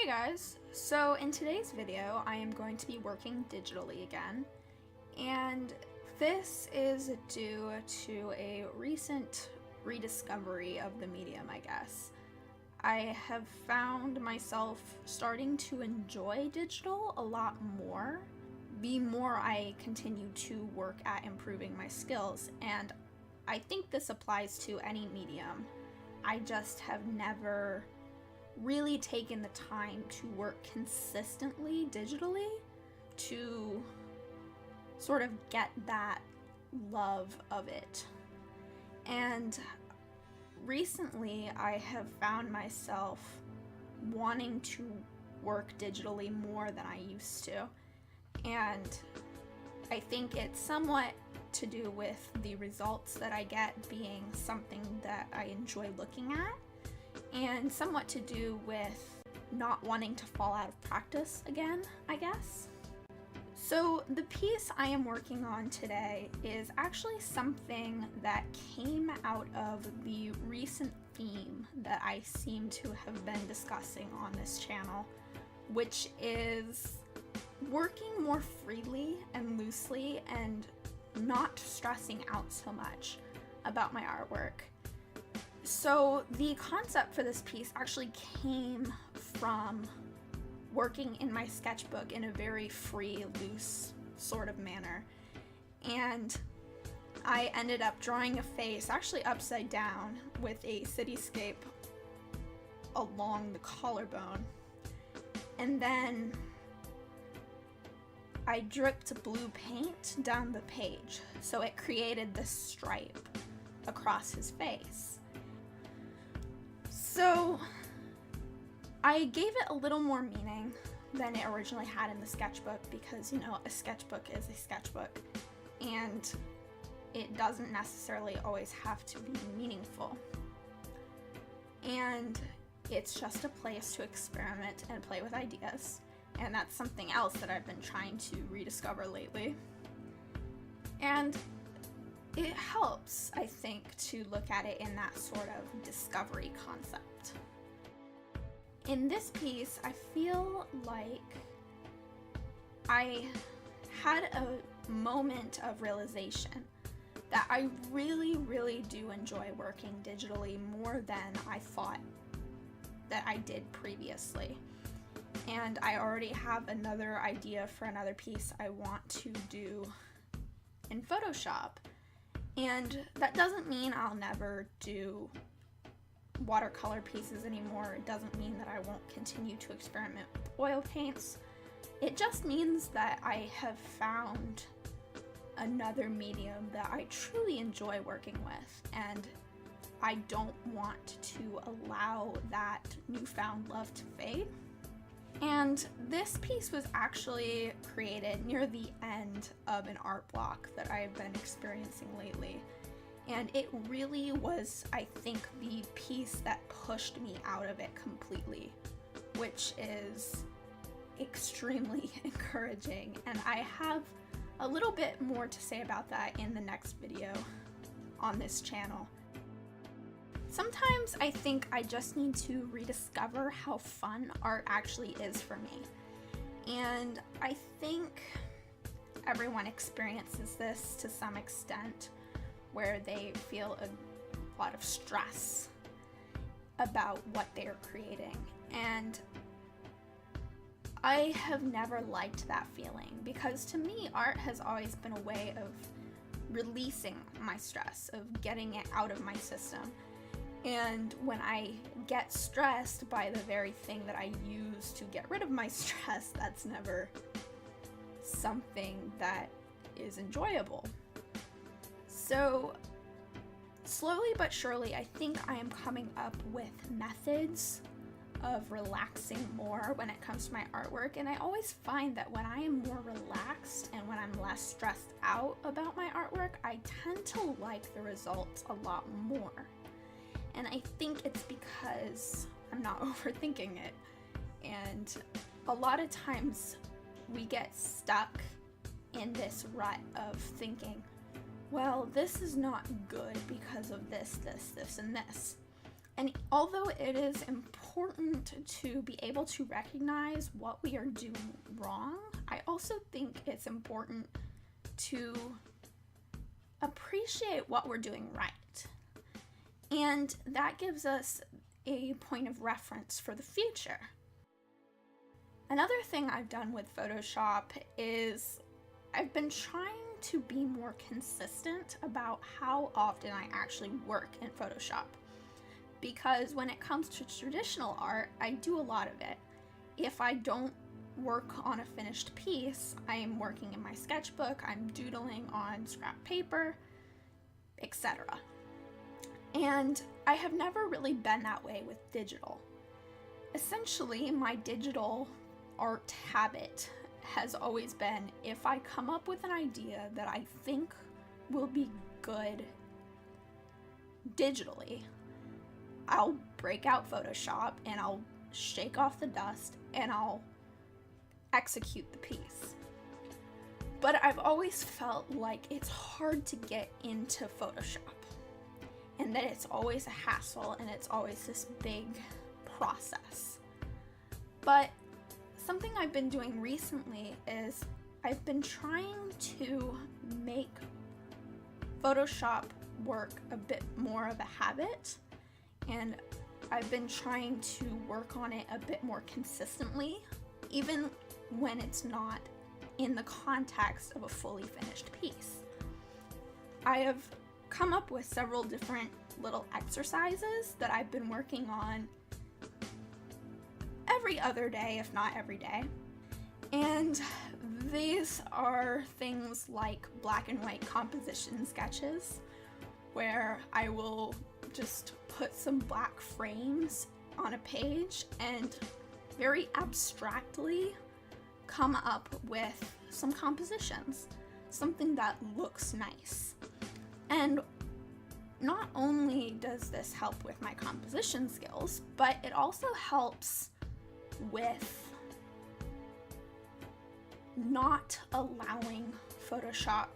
guys, so in today's video I am going to be working digitally again, and this is due to a recent rediscovery of the medium, I guess. I have found myself starting to enjoy digital a lot more the more I continue to work at improving my skills, and I think this applies to any medium. I just have never really taken the time to work consistently digitally to sort of get that love of it. And recently I have found myself wanting to work digitally more than I used to, and I think it's somewhat to do with the results that I get being something that I enjoy looking at, and somewhat to do with not wanting to fall out of practice again, I guess. So the piece I am working on today is actually something that came out of the recent theme that I seem to have been discussing on this channel, which is working more freely and loosely and not stressing out so much about my artwork. So the concept for this piece actually came from working in my sketchbook in a very free, loose sort of manner. And I ended up drawing a face, actually upside down, with a cityscape along the collarbone. And then I dripped blue paint down the page, so it created this stripe across his face. So I gave it a little more meaning than it originally had in the sketchbook because, you know, a sketchbook is a sketchbook and it doesn't necessarily always have to be meaningful. And it's just a place to experiment and play with ideas, and that's something else that I've been trying to rediscover lately. And it helps, I think, to look at it in that sort of discovery concept. In this piece, I feel like I had a moment of realization that I really do enjoy working digitally more than I thought that I did previously. And I already have another idea for another piece I want to do in Photoshop. And that doesn't mean I'll never do watercolor pieces anymore. It doesn't mean that I won't continue to experiment with oil paints. It just means that I have found another medium that I truly enjoy working with, and I don't want to allow that newfound love to fade. And this piece was actually created near the end of an art block that I've been experiencing lately. And it really was, I think, the piece that pushed me out of it completely, which is extremely encouraging. And I have a little bit more to say about that in the next video on this channel. Sometimes I think I just need to rediscover how fun art actually is for me. And I think everyone experiences this to some extent, where they feel a lot of stress about what they're creating. And I have never liked that feeling, because to me, art has always been a way of releasing my stress, of getting it out of my system. And when I get stressed by the very thing that I use to get rid of my stress, that's never something that is enjoyable. So slowly but surely, I think I am coming up with methods of relaxing more when it comes to my artwork. And I always find that when I am more relaxed and when I'm less stressed out about my artwork, I tend to like the results a lot more. And I think it's because I'm not overthinking it. And a lot of times we get stuck in this rut of thinking, well, this is not good because of this, and this. And although it is important important to be able to recognize what we are doing wrong. I also think it's important to appreciate what we're doing right. And that gives us a point of reference for the future. Another thing I've done with Photoshop is I've been trying to be more consistent about how often I actually work in Photoshop. Because when it comes to traditional art, I do a lot of it. If I don't work on a finished piece, I'm working in my sketchbook, I'm doodling on scrap paper, etc. And I have never really been that way with digital. Essentially, my digital art habit has always been, if I come up with an idea that I think will be good digitally, I'll break out Photoshop and I'll shake off the dust and I'll execute the piece. But I've always felt like it's hard to get into Photoshop, and that it's always a hassle and it's always this big process. But something I've been doing recently is I've been trying to make Photoshop work a bit more of a habit, and I've been trying to work on it a bit more consistently, even when it's not in the context of a fully finished piece. I have come up with several different little exercises that I've been working on every other day, if not every day. And these are things like black and white composition sketches, where I will just put some black frames on a page and very abstractly come up with some compositions, something that looks nice. And not only does this help with my composition skills, but it also helps with not allowing Photoshop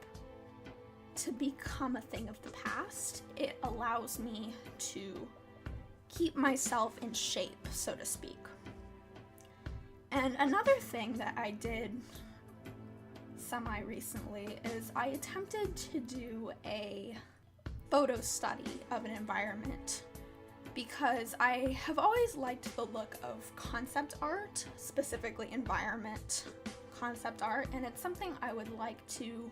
to become a thing of the past. It allows me to keep myself in shape, so to speak. And another thing that I did semi-recently is I attempted to do a photo study of an environment, because I have always liked the look of concept art, specifically environment concept art, and it's something I would like to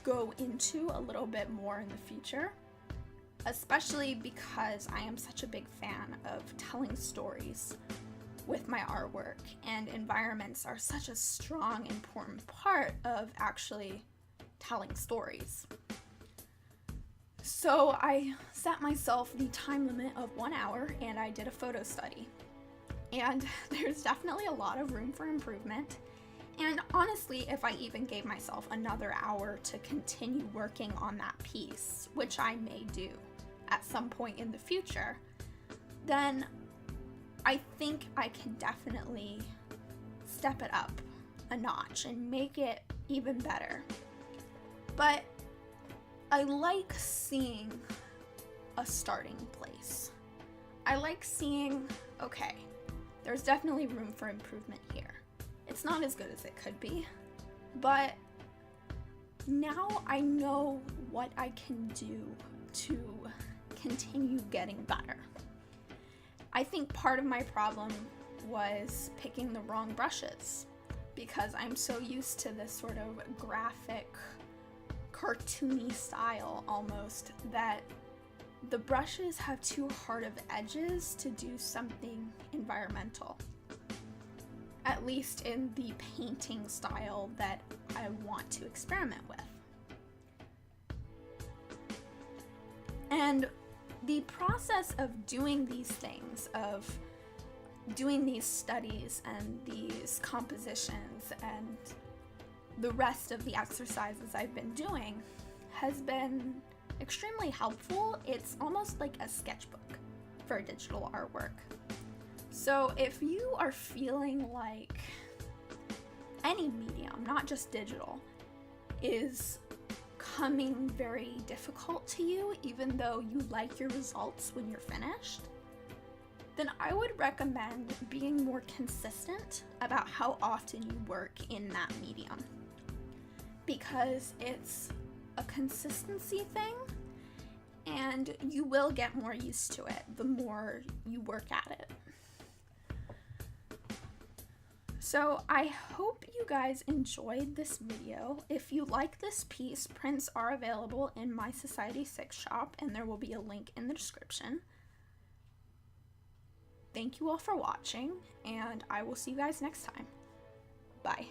go into a little bit more in the future, especially because I am such a big fan of telling stories with my artwork, and environments are such a strong, important part of actually telling stories. So I set myself the time limit of 1 hour and I did a photo study. And there's definitely a lot of room for improvement. And honestly, if I even gave myself another hour to continue working on that piece, which I may do at some point in the future, then I think I can definitely step it up a notch and make it even better. But I like seeing a starting place. I like seeing, okay, there's definitely room for improvement here. It's not as good as it could be, but now I know what I can do to continue getting better. I think part of my problem was picking the wrong brushes, because I'm so used to this sort of graphic, cartoony style almost, that the brushes have too hard of edges to do something environmental. At least in the painting style that I want to experiment with. And the process of doing these things, of doing these studies and these compositions and the rest of the exercises I've been doing, has been extremely helpful. It's almost like a sketchbook for digital artwork. So if you are feeling like any medium, not just digital, is coming very difficult to you, even though you like your results when you're finished, then I would recommend being more consistent about how often you work in that medium, because it's a consistency thing and you will get more used to it the more you work at it. So I hope you guys enjoyed this video. If you like this piece, prints are available in my Society 6 shop, and there will be a link in the description. Thank you all for watching, and I will see you guys next time. Bye.